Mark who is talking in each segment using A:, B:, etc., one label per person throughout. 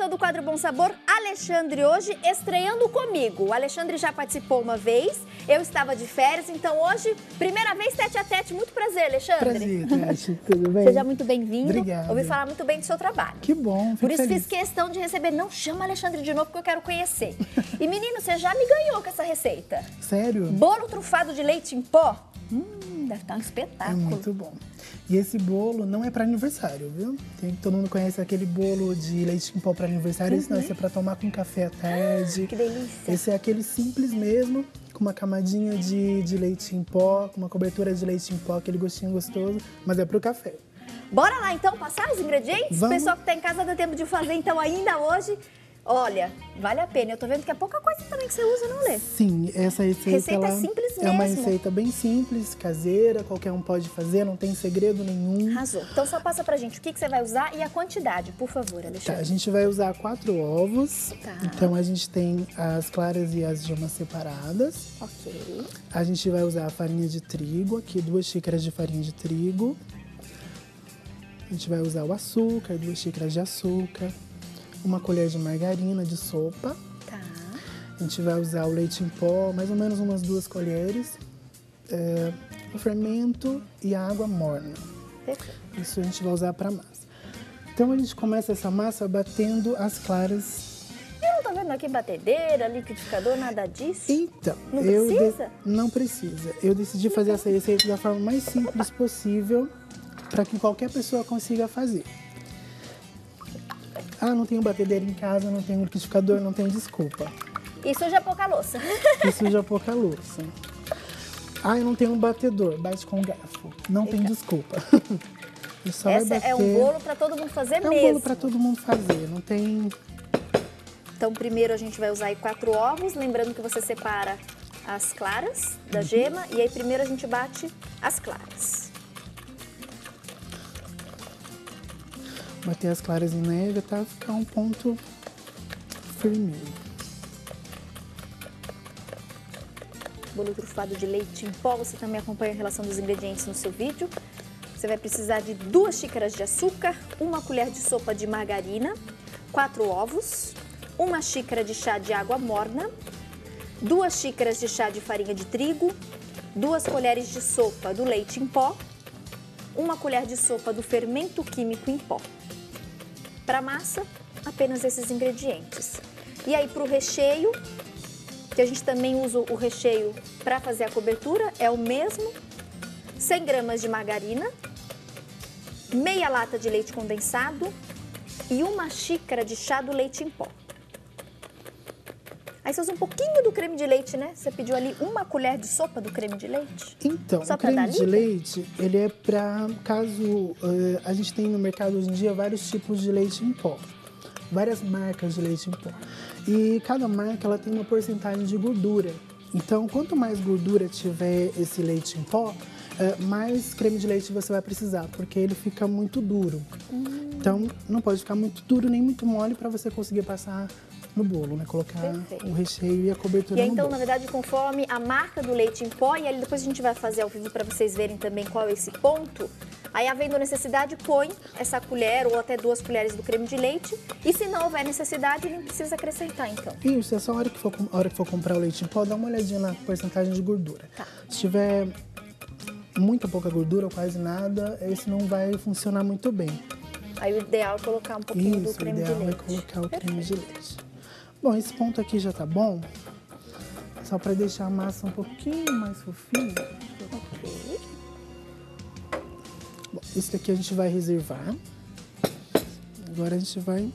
A: do quadro Bom Sabor, Alexandre, hoje estreando comigo. O Alexandre já participou uma vez, eu estava de férias, então hoje, primeira vez tete a tete. Muito prazer, Alexandre.
B: Prazer, Tati, tudo bem?
A: Seja muito bem-vindo.
B: Obrigado.
A: Ouvi falar muito bem do seu trabalho.
B: Que bom,
A: Por isso
B: feliz.
A: fiz questão de receber. Não chama Alexandre de novo, porque eu quero conhecer. E menino, você já me ganhou com essa receita.
B: Sério?
A: Bolo trufado de leite em pó. Deve estar um espetáculo.
B: É muito bom. E esse bolo não é para aniversário, viu? Todo mundo conhece aquele bolo de leite em pó para aniversário. Esse não, esse é para tomar com café à tarde.
A: Que delícia.
B: Esse é aquele simples mesmo, com uma camadinha de leite em pó, com uma cobertura de leite em pó, aquele gostinho gostoso, mas é pro café.
A: Bora lá então passar os ingredientes?
B: Vamos.
A: O pessoal que tá em casa dá tempo de fazer então ainda hoje. Olha, vale a pena. Eu tô vendo que é pouca coisa também que você usa, não, Lê?
B: Sim, essa receita,
A: Receita
B: ela
A: simples
B: é uma
A: mesmo.
B: receita bem simples, caseira, qualquer um pode fazer, não tem segredo nenhum.
A: Arrasou. Então só passa pra gente o que você vai usar e a quantidade, por favor,
B: Tá,
A: Alexandre.
B: a gente vai usar 4 ovos.
A: Tá.
B: Então a gente tem as claras e as gemas separadas.
A: Ok.
B: A gente vai usar a farinha de trigo, aqui 2 xícaras de farinha de trigo. A gente vai usar o açúcar, 2 xícaras de açúcar. Uma colher de margarina de sopa.
A: Tá.
B: A gente vai usar o leite em pó, mais ou menos umas 2 colheres. O fermento e a água morna.
A: Perfeito.
B: Isso a gente vai usar para massa. Então a gente começa essa massa batendo as claras.
A: Eu não tô vendo aqui batedeira, liquidificador, nada disso.
B: Então,
A: Não precisa?
B: não precisa. Eu decidi fazer essa receita da forma mais simples possível para que qualquer pessoa consiga fazer. Ah, não tenho batedeira em casa, não tenho liquidificador, não tenho desculpa.
A: Isso já é pouca louça.
B: Isso já é pouca louça. Ah, eu não tenho um batedor, bate com garfo. Não tem desculpa. Só
A: Essa
B: vai bater.
A: é um bolo pra todo mundo fazer
B: É
A: mesmo.
B: um bolo para todo mundo fazer, não tem...
A: Então, primeiro a gente vai usar aí 4 ovos, lembrando que você separa as claras da gema e aí primeiro a gente bate as claras.
B: Bater as claras em neve até ficar um ponto firminho.
A: Bolo trufado de leite em pó, você também acompanha a relação dos ingredientes no seu vídeo. Você vai precisar de 2 xícaras de açúcar, 1 colher de sopa de margarina, 4 ovos, 1 xícara de chá de água morna, 2 xícaras de chá de farinha de trigo, 2 colheres de sopa do leite em pó, 1 colher de sopa do fermento químico em pó. Para massa, apenas esses ingredientes. E aí para o recheio, que a gente também usa o recheio para fazer a cobertura, é o mesmo. 100 gramas de margarina, meia lata de leite condensado e 1 xícara de chá do leite em pó. Aí você usa um pouquinho do creme de leite, né? Você pediu ali 1 colher de sopa do creme de leite.
B: Então,
A: Só
B: o
A: pra
B: creme
A: dar
B: de
A: liga?
B: leite, ele é para caso... a gente tem no mercado hoje em dia vários tipos de leite em pó. Várias marcas de leite em pó. E cada marca, ela tem uma porcentagem de gordura. Então, quanto mais gordura tiver esse leite em pó, mais creme de leite você vai precisar, porque ele fica muito duro. Então, não pode ficar muito duro nem muito mole para você conseguir passar no bolo, né? Colocar
A: Perfeito.
B: o recheio e a cobertura
A: E aí,
B: no
A: então,
B: bolo.
A: na verdade, conforme a marca do leite em pó, e aí depois a gente vai fazer ao vivo para vocês verem também qual é esse ponto. Aí, havendo necessidade, põe essa colher ou até 2 colheres do creme de leite. E se não houver necessidade, nem precisa acrescentar, então.
B: Isso, é só a hora que for comprar o leite em pó, dá uma olhadinha na porcentagem de gordura.
A: Tá.
B: Se tiver muita pouca gordura ou quase nada, esse não vai funcionar muito bem.
A: Aí o ideal é colocar um pouquinho do
B: Isso, o
A: creme de
B: ideal é
A: leite.
B: colocar o creme de leite. Bom, esse ponto aqui já tá bom. Só para deixar a massa um pouquinho mais fofinha.
A: Ok.
B: Bom, esse daqui a gente vai reservar. Agora a gente vai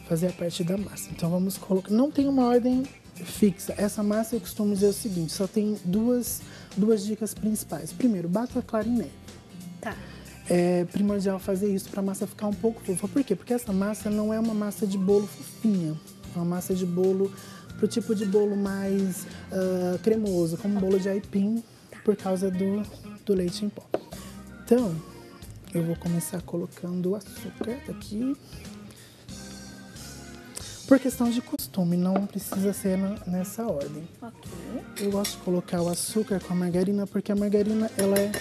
B: fazer a parte da massa. Então vamos colocar... Não tem uma ordem fixa. Essa massa eu costumo dizer o seguinte, só tem duas dicas principais. Primeiro, bata a clara em neve.
A: Tá.
B: É primordial fazer isso para a massa ficar um pouco fofa. Por quê? Porque essa massa não é uma massa de bolo fofinha. É uma massa de bolo pro tipo de bolo mais cremoso, como bolo de aipim, por causa do leite em pó. Então, eu vou começar colocando o açúcar aqui. Por questão de costume, não precisa ser nessa ordem.
A: Ok.
B: Eu gosto de colocar o açúcar com a margarina, porque a margarina ela é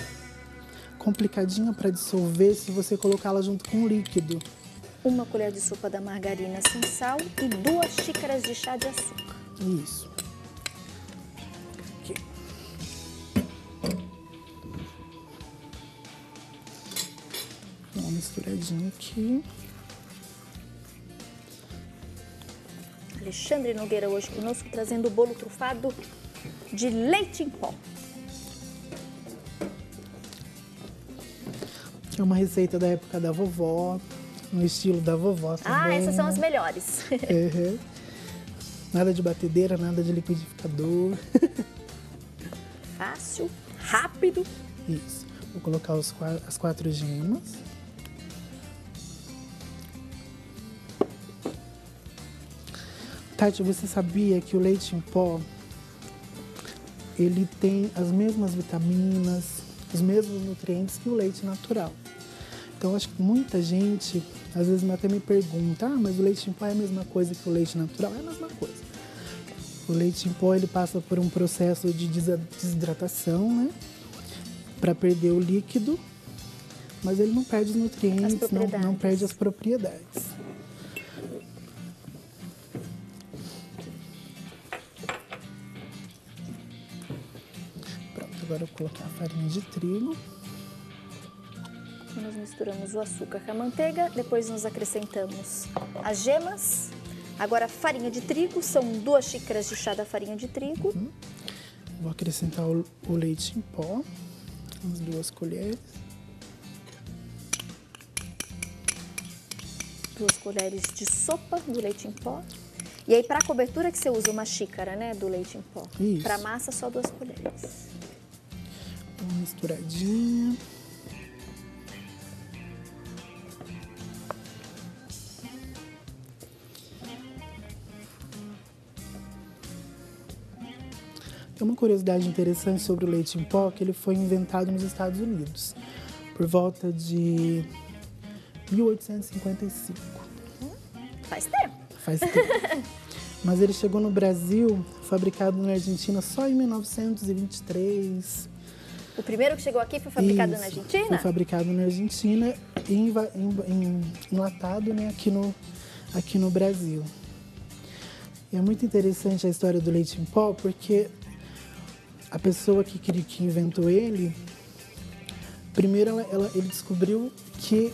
B: complicadinha para dissolver se você colocá-la junto com o líquido.
A: 1 colher de sopa da margarina sem sal e 2 xícaras de chá de açúcar.
B: Isso. Aqui. Dá uma misturadinha aqui.
A: Alexandre Nogueira hoje conosco, trazendo o bolo trufado de leite em pó.
B: É uma receita da época da vovó, no estilo da vovó também.
A: Ah, essas são as melhores.
B: Uhum. Nada de batedeira, nada de liquidificador.
A: Fácil, rápido.
B: Isso. Vou colocar as 4 gemas. Tati, você sabia que o leite em pó, ele tem as mesmas vitaminas, os mesmos nutrientes que o leite natural? Então, acho que muita gente, às vezes, até me pergunta, mas o leite em pó é a mesma coisa que o leite natural? É a mesma coisa. O leite em pó, ele passa por um processo de desidratação, né? Para perder o líquido, mas ele não perde os nutrientes, não perde as propriedades. Pronto, agora eu vou colocar a farinha de trigo.
A: Nós misturamos o açúcar com a manteiga, depois nós acrescentamos as gemas. Agora a farinha de trigo, são 2 xícaras de chá da farinha de trigo.
B: Vou acrescentar o leite em pó, as 2 colheres.
A: 2 colheres de sopa do leite em pó. E aí, para a cobertura que você usa 1 xícara, né, do leite em pó.
B: Isso.
A: Para massa, só 2 colheres.
B: Uma misturadinha. Tem uma curiosidade interessante sobre o leite em pó, que ele foi inventado nos Estados Unidos, por volta de 1855.
A: Faz tempo.
B: Faz tempo. Mas ele chegou no Brasil, fabricado na Argentina, só em 1923.
A: O primeiro que chegou aqui foi fabricado na Argentina?
B: Foi fabricado na Argentina e enlatado, né, aqui no Brasil. E é muito interessante a história do leite em pó, porque a pessoa que inventou ele, primeiro ele descobriu que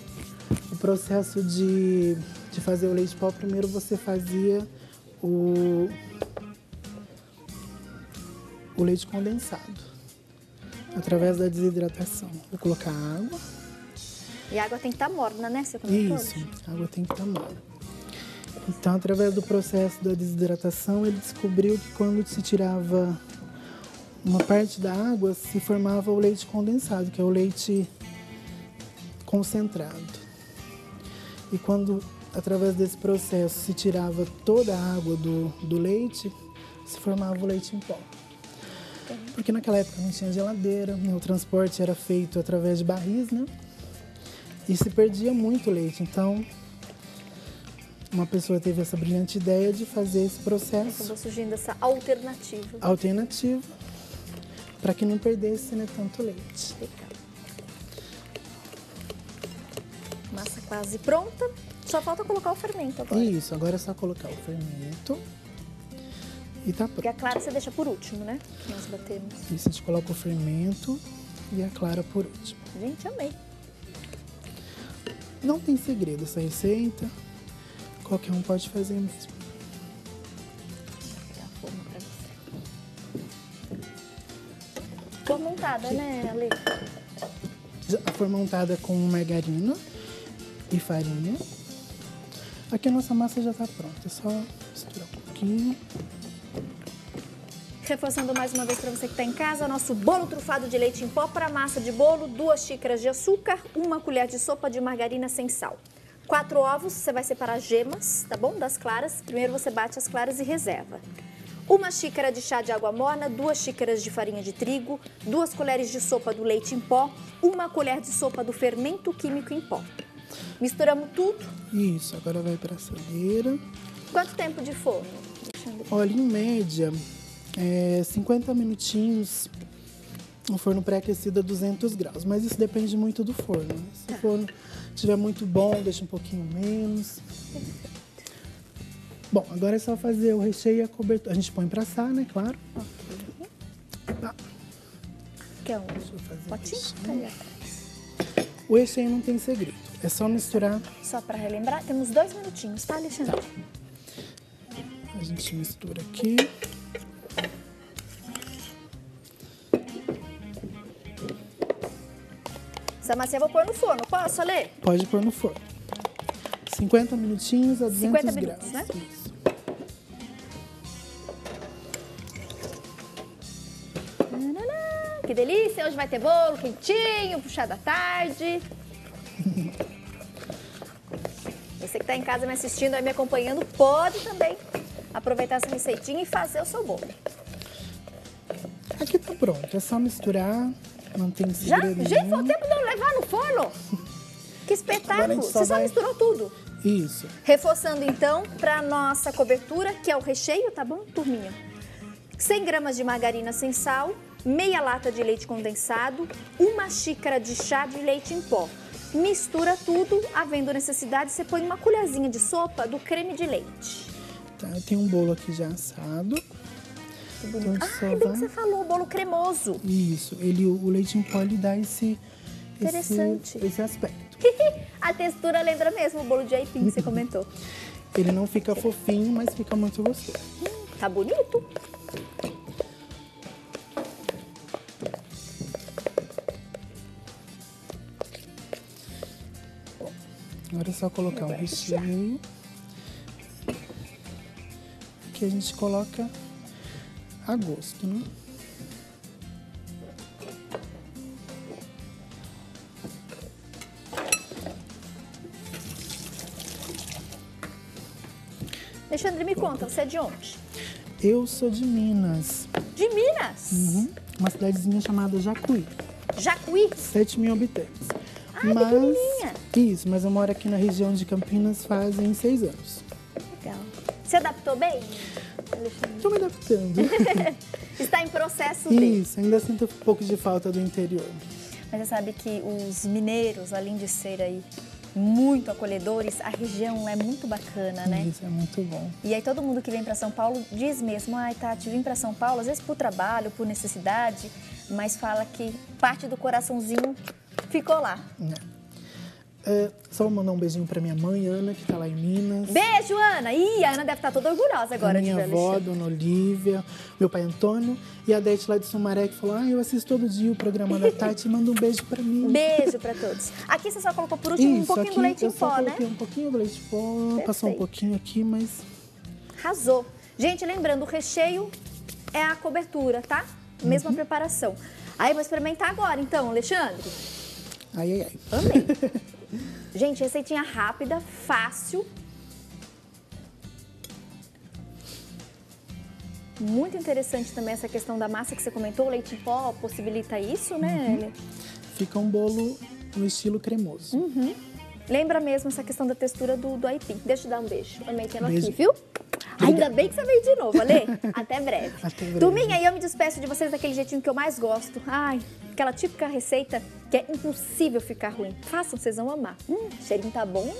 B: o processo de fazer o leite em pó, primeiro você fazia o leite condensado, através da desidratação. Vou colocar água.
A: E a água tem que estar morna, né? Você comentou?
B: Isso, a água tem que estar morna. Então, através do processo da desidratação, ele descobriu que quando se tirava uma parte da água, se formava o leite condensado, que é o leite concentrado. E quando, através desse processo, se tirava toda a água do leite, se formava o leite em pó. Porque naquela época não tinha geladeira, o transporte era feito através de barris, né? E se perdia muito leite. Então, uma pessoa teve essa brilhante ideia de fazer esse processo.
A: Acabou surgindo essa alternativa.
B: Alternativa, para que não perdesse, né, tanto leite.
A: Legal. Massa quase pronta. Só falta colocar o fermento agora.
B: Isso, agora é só colocar o fermento e tá pronto.
A: E a clara você deixa por último, né? Nós batemos.
B: Isso, a gente coloca o fermento e a clara por último.
A: Gente, amei.
B: Não tem segredo essa receita. Qualquer um pode fazer mesmo.
A: Vou pegar a forma pra você. Forma montada, né, Ale?
B: A forma montada com margarina e farinha. Aqui a nossa massa já tá pronta. É só misturar um pouquinho.
A: Reforçando mais uma vez para você que está em casa, nosso bolo trufado de leite em pó. Para massa de bolo, 2 xícaras de açúcar, 1 colher de sopa de margarina sem sal. 4 ovos, você vai separar gemas, tá bom? Das claras. Primeiro você bate as claras e reserva. 1 xícara de chá de água morna, 2 xícaras de farinha de trigo, 2 colheres de sopa do leite em pó, 1 colher de sopa do fermento químico em pó. Misturamos tudo.
B: Isso, agora vai para a assadeira.
A: Quanto tempo de forno, Alexandre?
B: Olha, em média, 50 minutinhos no forno pré-aquecido a 200 graus. Mas isso depende muito do forno, né? Se o forno Se tiver muito bom, deixa um pouquinho menos. Bom, agora é só fazer o recheio e a cobertura. A gente põe pra assar, né? Claro.
A: Ok.
B: Tá.
A: Quer um
B: Deixa eu fazer o
A: potinho?
B: recheio.
A: Tá ali atrás.
B: O recheio não tem segredo. É só misturar.
A: Só para relembrar, temos 2 minutinhos, tá, Alexandre?
B: A gente mistura aqui.
A: Essa massinha eu vou pôr no forno, posso, Ale?
B: Pode pôr no forno. 50 minutinhos a 200
A: 50 minutos,
B: graus.
A: né?
B: Isso.
A: Que delícia! Hoje vai ter bolo quentinho, puxado à tarde. Você que está em casa me assistindo, aí me acompanhando, pode também aproveitar essa receitinha e fazer o seu bolo.
B: Aqui tá pronto. É só misturar. Não tem
A: Já?
B: segredo
A: Gente, foi o
B: nenhum.
A: tempo de eu levar no forno. Que
B: Agora a
A: espetáculo!
B: gente só
A: Você só
B: vai-
A: misturou tudo.
B: Isso.
A: Reforçando então para nossa cobertura, que é o recheio, tá bom, turminha? 100 gramas de margarina sem sal, meia lata de leite condensado, 1 xícara de chá de leite em pó. Mistura tudo, havendo necessidade, você põe uma colherzinha de sopa do creme de leite.
B: Tá, eu tenho um bolo aqui já assado.
A: Que
B: Então,
A: bonito.
B: só
A: Ah, bem que
B: vai-
A: você falou, bolo cremoso.
B: Isso. O leite em pó, ele dá esse
A: Interessante.
B: esse aspecto.
A: A textura lembra mesmo o bolo de aipim que você comentou.
B: Ele não fica fofinho, mas fica muito gostoso.
A: Tá bonito.
B: Agora é só colocar o recheio. Aqui a gente coloca a gosto, né?
A: Alexandre, me conta, você é de onde?
B: Eu sou de Minas,
A: De Minas.
B: uma cidadezinha chamada Jacuí,
A: Jacuí.
B: 7.000 habitantes.
A: Ah, pequenininha.
B: Isso, mas eu moro aqui na região de Campinas fazem 6 anos.
A: Legal. Se adaptou bem, Alexandre?
B: Tô me adaptando.
A: Está em processo de...
B: Isso, ainda sinto um pouco de falta do interior.
A: Mas você sabe que os mineiros, além de ser aí muito acolhedores, a região é muito bacana, né?
B: Isso é muito bom.
A: E aí todo mundo que vem para São Paulo diz mesmo, ai Tati, vim para São Paulo, às vezes por trabalho, por necessidade, mas fala que parte do coraçãozinho ficou lá.
B: Só vou mandar um beijinho pra minha mãe, Ana, que tá lá em Minas.
A: Beijo, Ana! Ih, a Ana deve estar toda orgulhosa agora
B: A
A: de
B: minha
A: ver
B: avó,
A: Alexandre.
B: Dona Olívia, meu pai Antônio e a Dete lá de Sumaré, que falou, eu assisto todo dia o programa da Tati, manda um beijo pra mim.
A: Beijo para todos. Aqui você só colocou por último um pouquinho
B: aqui
A: do leite
B: eu
A: em
B: só
A: pó, né?
B: coloquei um pouquinho do leite em pó, passou um
A: Perfeito.
B: pouquinho aqui, mas...
A: Arrasou. Gente, lembrando, o recheio é a cobertura, tá? Mesma preparação. Aí eu vou experimentar agora, então, Alexandre.
B: Ai, ai, ai.
A: Amei. Gente, receitinha rápida, fácil. Muito interessante também essa questão da massa que você comentou. O leite em pó possibilita isso, né, Ele?
B: Fica um bolo no estilo cremoso.
A: Lembra mesmo essa questão da textura do aipim. Deixa eu dar um beijo. Amei tê-lo
B: Beijo.
A: aqui, viu? Ainda bem que você veio de novo, Ale. Até breve.
B: Até breve.
A: Turminha, e eu me despeço de vocês daquele jeitinho que eu mais gosto. Ai, aquela típica receita que é impossível ficar ruim. Façam, vocês vão amar. Cheirinho tá bom.